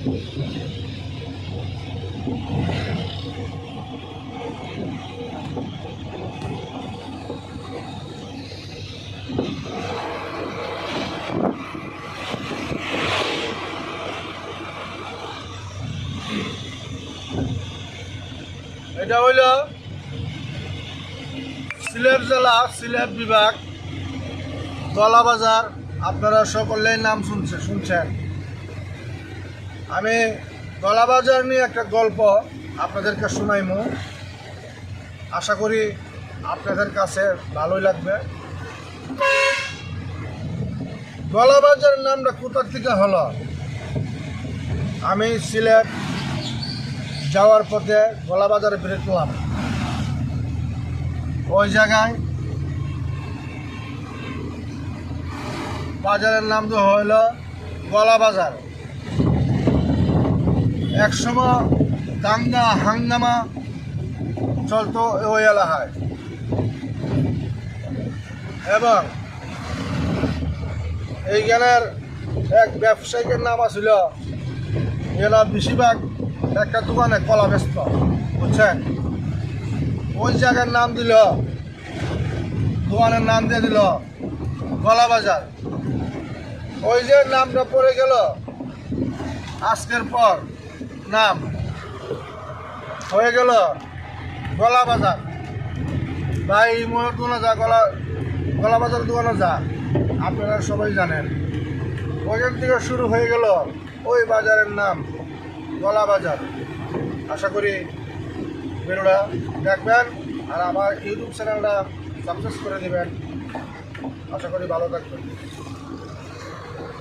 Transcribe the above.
এটা হইল সিলেট জেলা, সিলেট বিভাগ, গলাবাজার। আপনারা সকলেই নাম শুনছেন। আমি গলাবাজার নিয়ে একটা গল্প আপনাদেরকে শোনাইমু। আশা করি আপনাদের কাছে ভালোই লাগবে। গলাবাজার নামটা কোথা থেকে হলো? আমি সিলেট যাওয়ার পথে গলাবাজারে বেরোলাম। ওই জায়গায় বাজারের নাম তো হইল গলাবাজার। একসময় দাঙ্গা হাঙ্গামা চলতো ওই এলাকায়, এবং এইখানের এক ব্যবসায়িকের নাম আছিল, এরা বেশিরভাগ একটা দোকানে কলা ব্যস্ত, বুঝছেন? ওই জায়গার নাম দিল, দোকানের নাম দিয়ে দিল গলাবাজার। ওই যে নামটা পড়ে গেল, আজকের পর নাম হয়ে গেল গলাবাজার। ভাই মোড়ের দোকানে যা, গলাবাজার দোকানে যা, আপনারা সবাই জানেন। ওইখান থেকে শুরু হয়ে গেল ওই বাজারের নাম গলাবাজার। আশা করি ভিডিওটা দেখবেন আর আমার ইউটিউব চ্যানেলটা সাবস্ক্রাইব করে দেবেন। আশা করি ভালো থাকবেন।